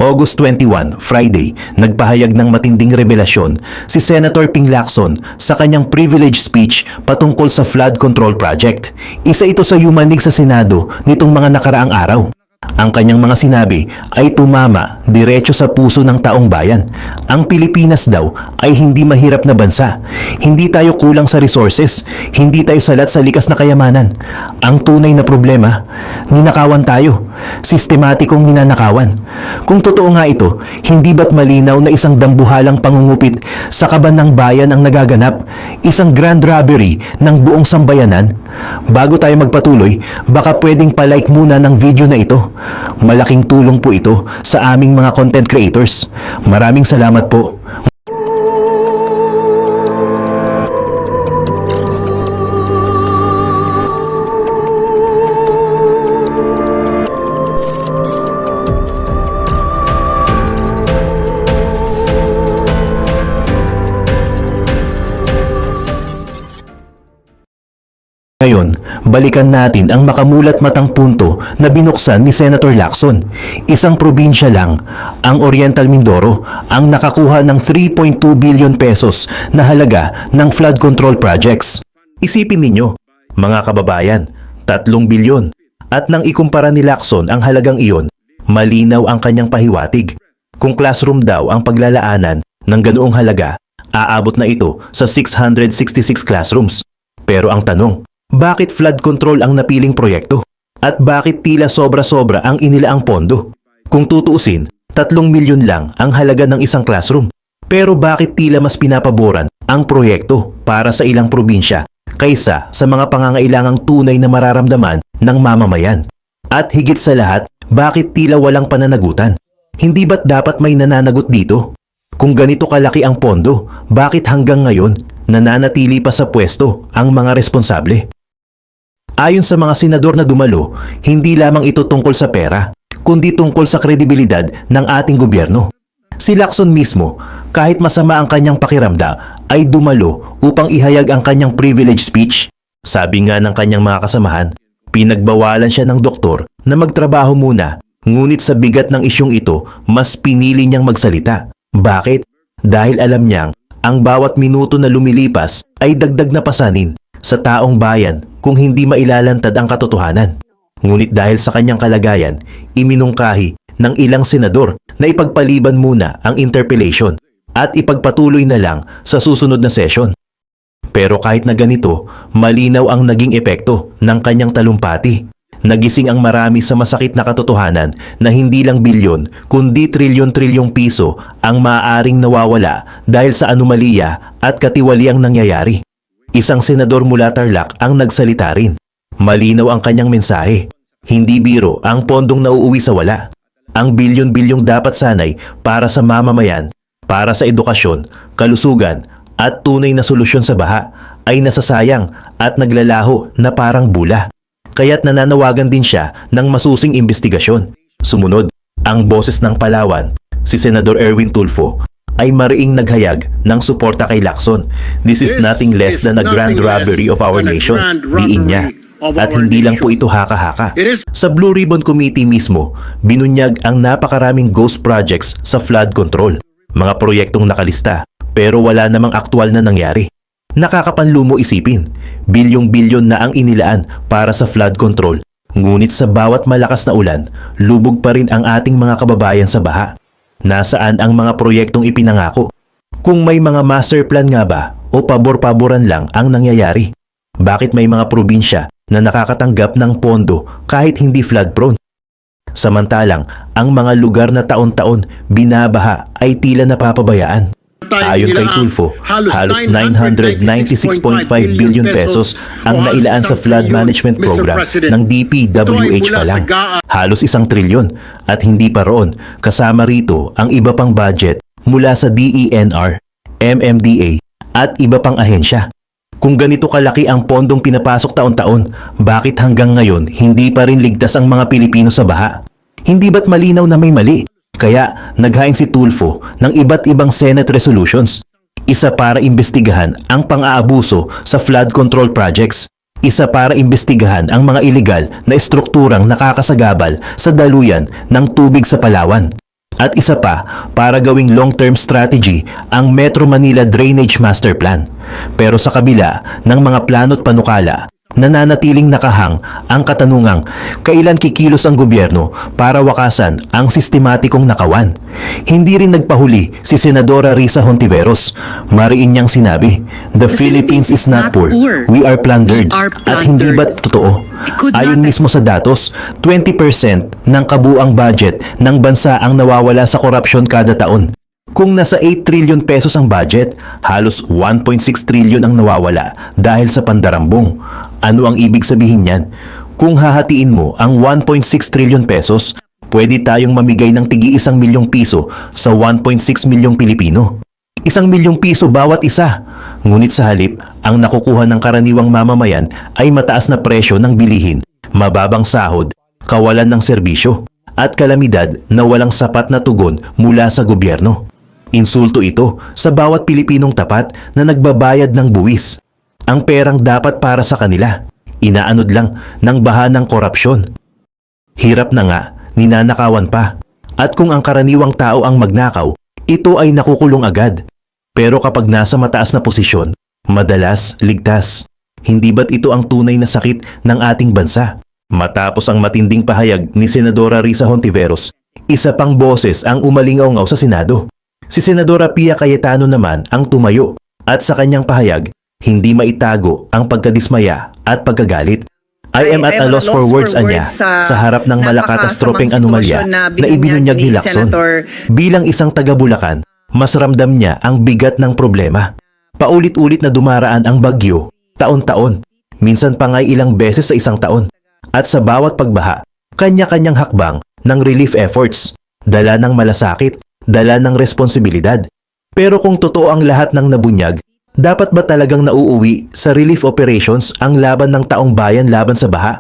August 21, Friday, nagpahayag ng matinding revelasyon si Senator Ping Lacson sa kanyang privilege speech patungkol sa flood control project. Isa ito sa yumanig sa Senado nitong mga nakaraang araw. Ang kanyang mga sinabi ay tumama diretso sa puso ng taong bayan. Ang Pilipinas daw ay hindi mahirap na bansa. Hindi tayo kulang sa resources. Hindi tayo salat sa likas na kayamanan. Ang tunay na problema, ninakawan tayo. Sistematikong ninanakawan. Kung totoo nga ito, hindi ba't malinaw na isang dambuhalang pangungupit sa kaban ng bayan ang nagaganap? Isang grand robbery ng buong sambayanan? Bago tayo magpatuloy, baka pwedeng palike muna ng video na ito. Malaking tulong po ito sa aming mga content creators. Maraming salamat po. Ngayon, balikan natin ang makamulat matang punto na binuksan ni Senator Lacson. Isang probinsya lang, ang Oriental Mindoro, ang nakakuha ng 3.2 billion pesos na halaga ng flood control projects. Isipin ninyo, mga kababayan, 3 bilyon. At nang ikumpara ni Lacson ang halagang iyon, malinaw ang kanyang pahiwatig. Kung classroom daw ang paglalaanan ng ganoong halaga, aabot na ito sa 666 classrooms. Pero ang tanong, bakit flood control ang napiling proyekto? At bakit tila sobra-sobra ang inilaang pondo? Kung tutuusin, 3 milyon lang ang halaga ng isang classroom. Pero bakit tila mas pinapaboran ang proyekto para sa ilang probinsya kaysa sa mga pangangailangang tunay na mararamdaman ng mamamayan? At higit sa lahat, bakit tila walang pananagutan? Hindi ba't dapat may nananagot dito? Kung ganito kalaki ang pondo, bakit hanggang ngayon nananatili pa sa pwesto ang mga responsable? Ayon sa mga senador na dumalo, hindi lamang ito tungkol sa pera, kundi tungkol sa kredibilidad ng ating gobyerno. Si Lacson mismo, kahit masama ang kanyang pakiramda, ay dumalo upang ihayag ang kanyang privilege speech. Sabi nga ng kanyang mga kasamahan, pinagbawalan siya ng doktor na magtrabaho muna, ngunit sa bigat ng isyong ito, mas pinili niyang magsalita. Bakit? Dahil alam niyang ang bawat minuto na lumilipas ay dagdag na pasanin sa taong bayan kung hindi mailalantad ang katotohanan. Ngunit dahil sa kanyang kalagayan, iminungkahi ng ilang senador na ipagpaliban muna ang interpellation at ipagpatuloy na lang sa susunod na session. Pero kahit na ganito, malinaw ang naging epekto ng kanyang talumpati. Nagising ang marami sa masakit na katotohanan na hindi lang bilyon kundi trilyon-trilyong piso ang maaaring nawawala dahil sa anomalya at katiwaliang nangyayari. Isang senador mula Tarlac ang nagsalita rin. Malinaw ang kanyang mensahe. Hindi biro ang pondong nauuwi sa wala. Ang bilyon-bilyong dapat sanay para sa mamamayan, para sa edukasyon, kalusugan at tunay na solusyon sa baha ay nasasayang at naglalaho na parang bula. Kaya't nananawagan din siya ng masusing investigasyon. Sumunod, ang boses ng Palawan, si Senador Erwin Tulfo, ay mariing naghayag ng suporta kay Lacson. This is nothing less than a grand robbery of our nation, diin niya. At hindi lang po ito haka-haka. Sa Blue Ribbon Committee mismo, binunyag ang napakaraming ghost projects sa flood control. Mga proyektong nakalista, pero wala namang aktwal na nangyari. Nakakapanlumo isipin, bilyong-bilyon na ang inilaan para sa flood control. Ngunit sa bawat malakas na ulan, lubog pa rin ang ating mga kababayan sa baha. Nasaan ang mga proyektong ipinangako? Kung may mga master plan nga ba o pabor-paboran lang ang nangyayari? Bakit may mga probinsya na nakakatanggap ng pondo kahit hindi flood prone? Samantalang ang mga lugar na taon-taon binabaha ay tila napapabayaan. Ayon kay Tulfo, halos 996.5 billion pesos ang nailaan sa flood management program ng DPWH pa lang. Halos 1 trilyon at hindi pa roon kasama rito ang iba pang budget mula sa DENR, MMDA at iba pang ahensya. Kung ganito kalaki ang pondong pinapasok taon-taon, bakit hanggang ngayon hindi pa rin ligtas ang mga Pilipino sa baha? Hindi ba't malinaw na may mali? Kaya naghain si Tulfo ng iba't ibang Senate resolutions. Isa para imbestigahan ang pang-aabuso sa flood control projects. Isa para imbestigahan ang mga iligal na estrukturang nakakasagabal sa daluyan ng tubig sa Palawan. At isa pa, para gawing long-term strategy ang Metro Manila Drainage Master Plan. Pero sa kabila ng mga plano't panukala, nananatiling nakahang ang katanungang kailan kikilos ang gobyerno para wakasan ang sistematikong nakawan. Hindi rin nagpahuli si Senadora Risa Hontiveros. Mariin niyang sinabi, "The Philippines is not poor. We are plundered." At hindi ba't totoo? Ayon mismo sa datos, 20% ng kabuang budget ng bansa ang nawawala sa korupsyon kada taon. Kung nasa 8 trillion pesos ang budget, halos 1.6 trillion ang nawawala dahil sa pandarambong. Ano ang ibig sabihin niyan? Kung hahatiin mo ang 1.6 trillion pesos, pwede tayong mamigay ng tigi 1 milyong piso sa 1.6 milyong Pilipino. 1 milyong piso bawat isa. Ngunit sa halip, ang nakukuha ng karaniwang mamamayan ay mataas na presyo ng bilihin, mababang sahod, kawalan ng serbisyo, at kalamidad na walang sapat na tugon mula sa gobyerno. Insulto ito sa bawat Pilipinong tapat na nagbabayad ng buwis. Ang perang dapat para sa kanila, inaanod lang ng baha ng korupsyon. Hirap na nga, ninanakawan pa. At kung ang karaniwang tao ang magnakaw, ito ay nakukulong agad. Pero kapag nasa mataas na posisyon, madalas ligtas. Hindi ba't ito ang tunay na sakit ng ating bansa? Matapos ang matinding pahayag ni Senadora Risa Hontiveros, isa pang boses ang umalingaw-ngaw sa Senado. Si Senadora Pia Cayetano naman ang tumayo at sa kanyang pahayag, hindi maitago ang pagkadismaya at pagkagalit. I am at a loss for words anya sa harap ng malakatastrofeng anomalya na ibinunyag ni Lacson. Bilang isang taga-Bulacan, mas ramdam niya ang bigat ng problema. Paulit-ulit na dumaraan ang bagyo, taon-taon, minsan pa nga'y ilang beses sa isang taon. At sa bawat pagbaha, kanya-kanyang hakbang ng relief efforts, dala ng malasakit, dala ng responsibilidad. Pero kung totoo ang lahat ng nabunyag, dapat ba talagang nauuwi sa relief operations ang laban ng taong bayan laban sa baha?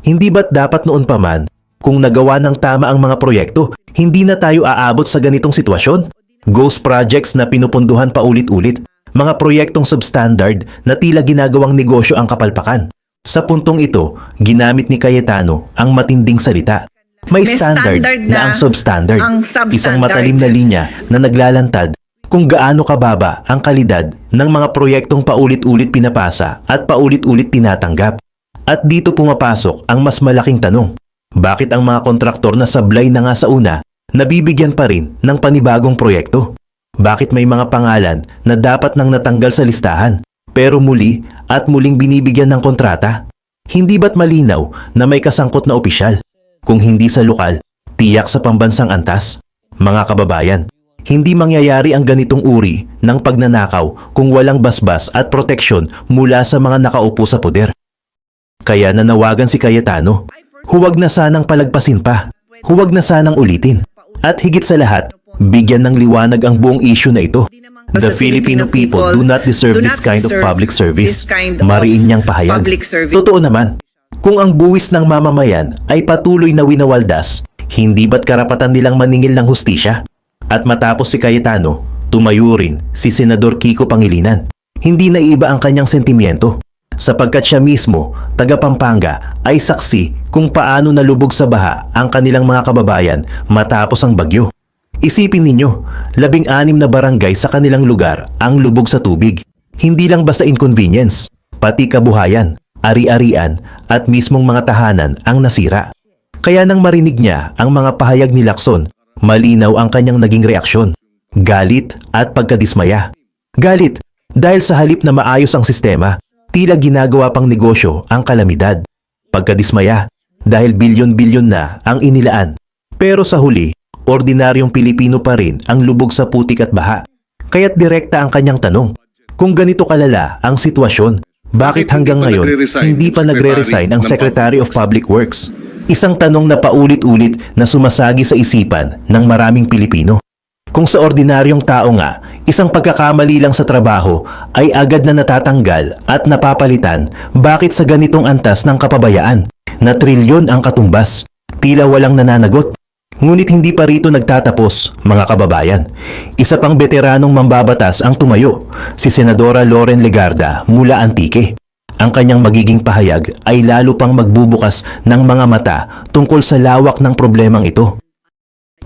Hindi ba't dapat noon pa man, kung nagawa ng tama ang mga proyekto, hindi na tayo aabot sa ganitong sitwasyon? Ghost projects na pinupunduhan pa ulit-ulit, mga proyektong substandard na tila ginagawang negosyo ang kapalpakan. Sa puntong ito, ginamit ni Cayetano ang matinding salita. May standard na ang substandard, isang matalim na linya na naglalantad kung gaano kababa ang kalidad ng mga proyektong paulit-ulit pinapasa at paulit-ulit tinatanggap. At dito pumapasok ang mas malaking tanong. Bakit ang mga kontraktor na sablay na nga sa una, nabibigyan pa rin ng panibagong proyekto? Bakit may mga pangalan na dapat nang natanggal sa listahan, pero muli at muling binibigyan ng kontrata? Hindi ba't malinaw na may kasangkot na opisyal? Kung hindi sa lokal, tiyak sa pambansang antas? Mga kababayan, hindi mangyayari ang ganitong uri ng pagnanakaw kung walang basbas at proteksyon mula sa mga nakaupo sa poder. Kaya nanawagan si Cayetano, huwag na sanang palagpasin pa, huwag na sanang ulitin. At higit sa lahat, bigyan ng liwanag ang buong issue na ito. The Filipino people do not deserve this kind of public service. Mariin niyang pahayag. Totoo naman, kung ang buwis ng mamamayan ay patuloy na winawaldas, hindi ba't karapatan nilang maningil ng hustisya? At matapos si Cayetano, tumayo rin si Senador Kiko Pangilinan. Hindi na iba ang kanyang sentimiento, sapagkat siya mismo, taga Pampanga, ay saksi kung paano nalubog sa baha ang kanilang mga kababayan matapos ang bagyo. Isipin ninyo, 16 na barangay sa kanilang lugar ang lubog sa tubig. Hindi lang basta inconvenience, pati kabuhayan, ari-arian at mismong mga tahanan ang nasira. Kaya nang marinig niya ang mga pahayag ni Lacson, malinaw ang kanyang naging reaksyon. Galit at pagkadismaya. Galit dahil sa halip na maayos ang sistema, tila ginagawa pang negosyo ang kalamidad. Pagkadismaya dahil bilyon-bilyon na ang inilaan. Pero sa huli, ordinaryong Pilipino pa rin ang lubog sa putik at baha. Kaya't direkta ang kanyang tanong. Kung ganito kalala ang sitwasyon, bakit hanggang ngayon hindi pa nagre-resign ang Secretary of Public Works? Isang tanong na paulit-ulit na sumasagi sa isipan ng maraming Pilipino. Kung sa ordinaryong tao nga, isang pagkakamali lang sa trabaho ay agad na natatanggal at napapalitan, bakit sa ganitong antas ng kapabayaan na trilyon ang katumbas, tila walang nananagot? Ngunit hindi pa rito nagtatapos, mga kababayan. Isa pang veteranong mambabatas ang tumayo, si Senadora Loren Legarda mula Antique. Ang kanyang magiging pahayag ay lalo pang magbubukas ng mga mata tungkol sa lawak ng problemang ito.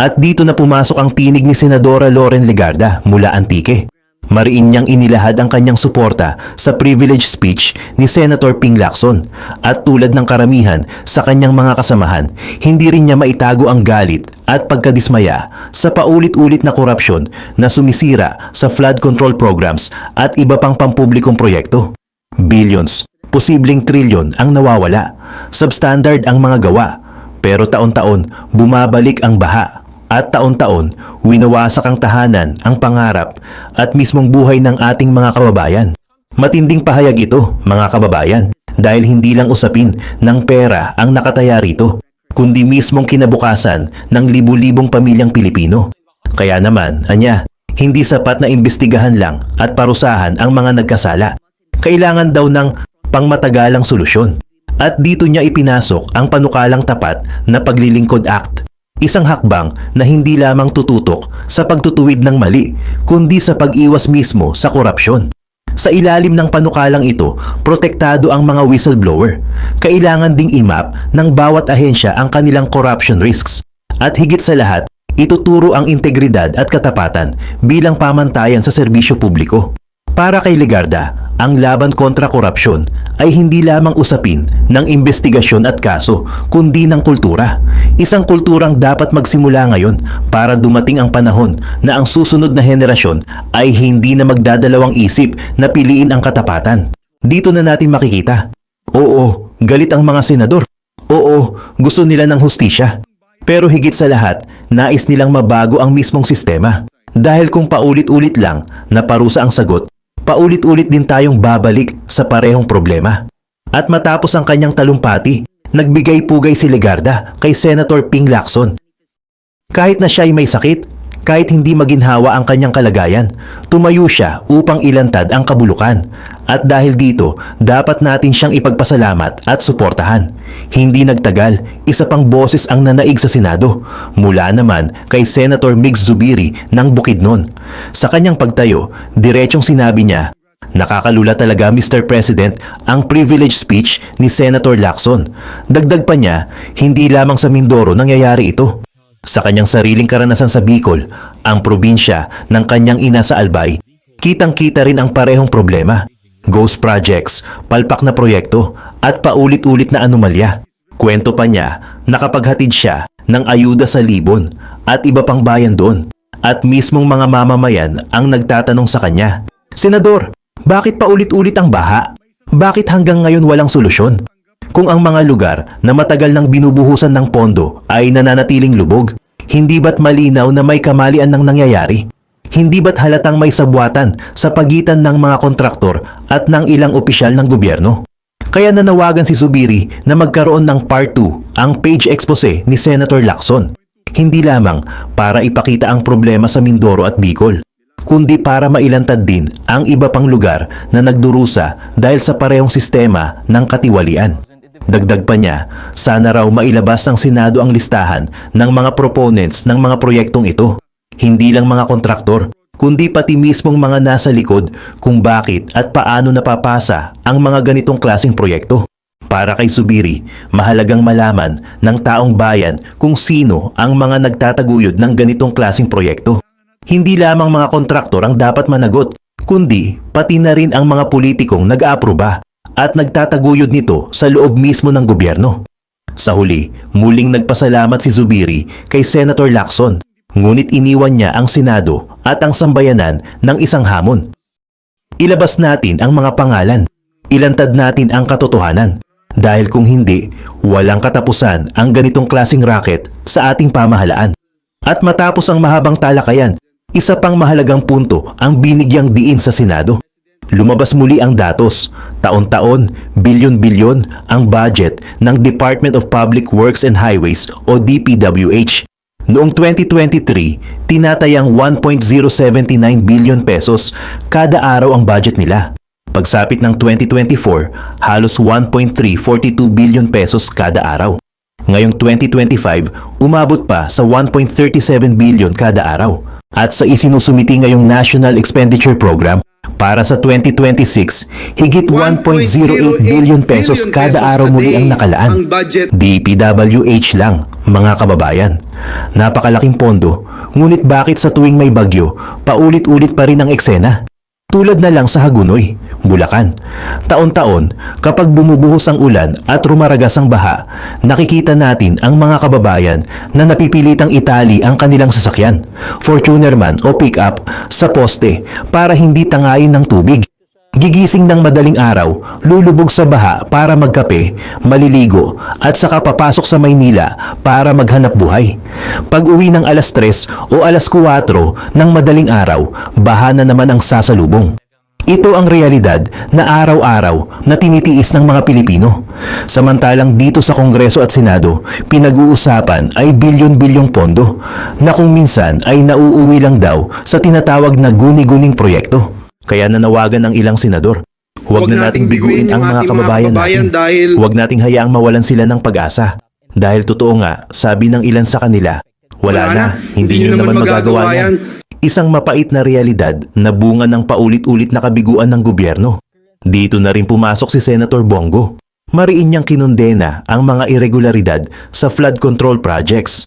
At dito na pumasok ang tinig ni Senadora Loren Legarda mula Antique. Mariin niyang inilahad ang kanyang suporta sa privilege speech ni Senator Ping Lacson at tulad ng karamihan sa kanyang mga kasamahan, hindi rin niya maitago ang galit at pagkadismaya sa paulit-ulit na korupsyon na sumisira sa flood control programs at iba pang pampublikong proyekto. Billions, posibleng trilyon ang nawawala, substandard ang mga gawa, pero taon-taon bumabalik ang baha. At taon-taon, winawasak ang tahanan, ang pangarap, at mismong buhay ng ating mga kababayan. Matinding pahayag ito, mga kababayan, dahil hindi lang usapin ng pera ang nakataya rito, kundi mismong kinabukasan ng libu-libong pamilyang Pilipino. Kaya naman, anya, hindi sapat na imbestigahan lang at parusahan ang mga nagkasala. Kailangan daw ng pangmatagalang solusyon. At dito niya ipinasok ang panukalang tapat na Paglilingkod Act. Isang hakbang na hindi lamang tututok sa pagtutuwid ng mali, kundi sa pag-iwas mismo sa korupsyon. Sa ilalim ng panukalang ito, protektado ang mga whistleblower. Kailangan ding imap ng bawat ahensya ang kanilang corruption risks. At higit sa lahat, ituturo ang integridad at katapatan bilang pamantayan sa serbisyo publiko. Para kay Legarda, ang laban kontra korupsyon ay hindi lamang usapin ng investigasyon at kaso, kundi ng kultura. Isang kulturang dapat magsimula ngayon para dumating ang panahon na ang susunod na henerasyon ay hindi na magdadalawang isip na piliin ang katapatan. Dito na natin makikita. Oo, galit ang mga senador. Oo, gusto nila ng hustisya. Pero higit sa lahat, nais nilang mabago ang mismong sistema. Dahil kung paulit-ulit lang na parusa ang sagot, paulit-ulit din tayong babalik sa parehong problema. At matapos ang kanyang talumpati, nagbigay pugay si Legarda kay Senator Ping Lacson. Kahit na siya ay may sakit, kahit hindi maginhawa ang kanyang kalagayan, tumayo siya upang ilantad ang kabulukan. At dahil dito, dapat natin siyang ipagpasalamat at suportahan. Hindi nagtagal, isa pang boses ang nanaig sa Senado, mula naman kay Senator Migs Zubiri ng Bukidnon. Sa kanyang pagtayo, diretsong sinabi niya, "Nakakalula talaga, Mr. President, ang privilege speech ni Senator Lacson." Dagdag pa niya, hindi lamang sa Mindoro nangyayari ito. Sa kanyang sariling karanasan sa Bicol, ang probinsya ng kanyang ina sa Albay, kitang-kita rin ang parehong problema. Ghost projects, palpak na proyekto, at paulit-ulit na anomalya. Kwento pa niya, nakapaghatid siya ng ayuda sa Libon at iba pang bayan doon. At mismong mga mamamayan ang nagtatanong sa kanya, "Senador, bakit paulit-ulit ang baha? Bakit hanggang ngayon walang solusyon? Kung ang mga lugar na matagal nang binubuhusan ng pondo ay nananatiling lubog, hindi ba't malinaw na may kamalian nang nangyayari? Hindi ba't halatang may sabwatan sa pagitan ng mga kontraktor at ng ilang opisyal ng gobyerno?" Kaya nanawagan si Zubiri na magkaroon ng Part 2 ang page expose ni Senator Lacson. Hindi lamang para ipakita ang problema sa Mindoro at Bicol, kundi para mailantad din ang iba pang lugar na nagdurusa dahil sa parehong sistema ng katiwalian. Dagdag pa niya, sana raw mailabas ng Senado ang listahan ng mga proponents ng mga proyektong ito. Hindi lang mga kontraktor, kundi pati mismong mga nasa likod kung bakit at paano napapasa ang mga ganitong klaseng proyekto. Para kay Zubiri, mahalagang malaman ng taong bayan kung sino ang mga nagtataguyod ng ganitong klaseng proyekto. Hindi lamang mga kontraktor ang dapat managot, kundi pati na rin ang mga politikong nag-aaproba at nagtataguyod nito sa loob mismo ng gobyerno. Sa huli, muling nagpasalamat si Zubiri kay Senator Lacson, ngunit iniwan niya ang Senado at ang sambayanan ng isang hamon. Ilabas natin ang mga pangalan, ilantad natin ang katotohanan, dahil kung hindi, walang katapusan ang ganitong klaseng racket sa ating pamahalaan. At matapos ang mahabang talakayan, isa pang mahalagang punto ang binigyang diin sa Senado. Lumabas muli ang datos. Taon-taon, bilyon-bilyon ang budget ng Department of Public Works and Highways o DPWH. Noong 2023, tinatayang 1.079 billion pesos kada araw ang budget nila. Pagsapit ng 2024, halos 1.342 billion pesos kada araw. Ngayong 2025, umabot pa sa 1.37 billion kada araw. At sa isinusumiti ngayong National Expenditure Program, para sa 2026, higit 1.08 billion pesos kada araw muli ang nakalaan. DPWH lang. Mga kababayan, napakalaking pondo, ngunit bakit sa tuwing may bagyo, paulit-ulit pa rin ang eksena? Tulad na lang sa Hagunoy, Bulacan. Taon-taon, kapag bumubuhos ang ulan at rumaragas ang baha, nakikita natin ang mga kababayan na napipilitang itali ang kanilang sasakyan, Fortuner man o pick-up, sa poste para hindi tangayin ng tubig. Gigising ng madaling araw, lulubog sa baha para magkape, maliligo at saka papasok sa Maynila para maghanap buhay. Pag uwi ng alas 3 o alas 4 ng madaling araw, baha na naman ang sasalubong. Ito ang realidad na araw-araw na tinitiis ng mga Pilipino. Samantalang dito sa Kongreso at Senado, pinag-uusapan ay bilyon-bilyong pondo na kung minsan ay nauuwi lang daw sa tinatawag na guni-guning proyekto. Kaya nanawagan ang ilang senador. Huwag na nating biguin ang mga kababayan natin. Huwag nating hayaang mawalan sila ng pag-asa. Dahil totoo nga, sabi ng ilan sa kanila, wala na, hindi nyo naman magagawa yan. Isang mapait na realidad na bunga ng paulit-ulit na kabiguan ng gobyerno. Dito na rin pumasok si Senator Bongo. Mariin niyang kinundena ang mga irregularidad sa flood control projects.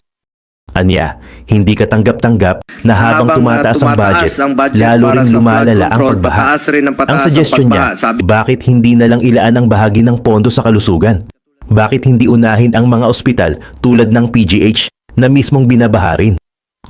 Anya, hindi katanggap-tanggap na habang tumataas ang budget, lalo rin lumalala ang pagbaha. Ang suggestion niya, bakit hindi na lang ilaan ang bahagi ng pondo sa kalusugan? Bakit hindi unahin ang mga ospital tulad ng PGH na mismong binabaha rin?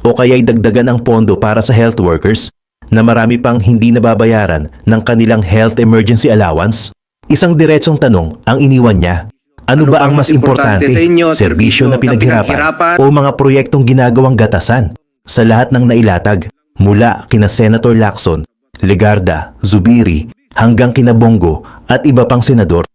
O kaya'y dagdagan ang pondo para sa health workers na marami pang hindi nababayaran ng kanilang health emergency allowance? Isang diretsong tanong ang iniwan niya. Ano ba ang mas importante? Serbisyo na pinaghirapan o mga proyektong ginagawang gatasan? Sa lahat ng nailatag, mula kina Senator Lacson, Legarda, Zubiri, hanggang kina Bongo at iba pang senador,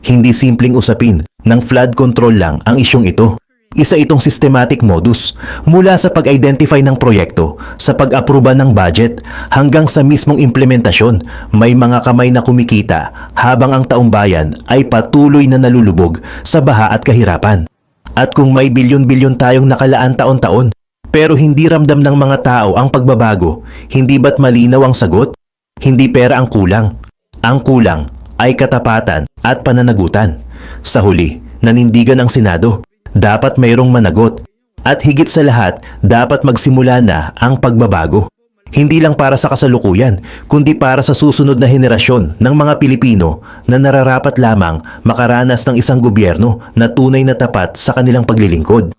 hindi simpleng usapin ng flood control lang ang isyong ito. Isa itong systematic modus mula sa pag-identify ng proyekto, sa pag-aproba ng budget, hanggang sa mismong implementasyon. May mga kamay na kumikita habang ang taumbayan ay patuloy na nalulubog sa baha at kahirapan. At kung may bilyon-bilyon tayong nakalaan taon-taon, pero hindi ramdam ng mga tao ang pagbabago, hindi ba't malinaw ang sagot? Hindi pera ang kulang. Ang kulang ay katapatan at pananagutan. Sa huli, nanindigan ang Senado. Dapat mayroong managot. At higit sa lahat, dapat magsimula na ang pagbabago. Hindi lang para sa kasalukuyan, kundi para sa susunod na henerasyon ng mga Pilipino na nararapat lamang makaranas ng isang gobyerno na tunay na tapat sa kanilang paglilingkod.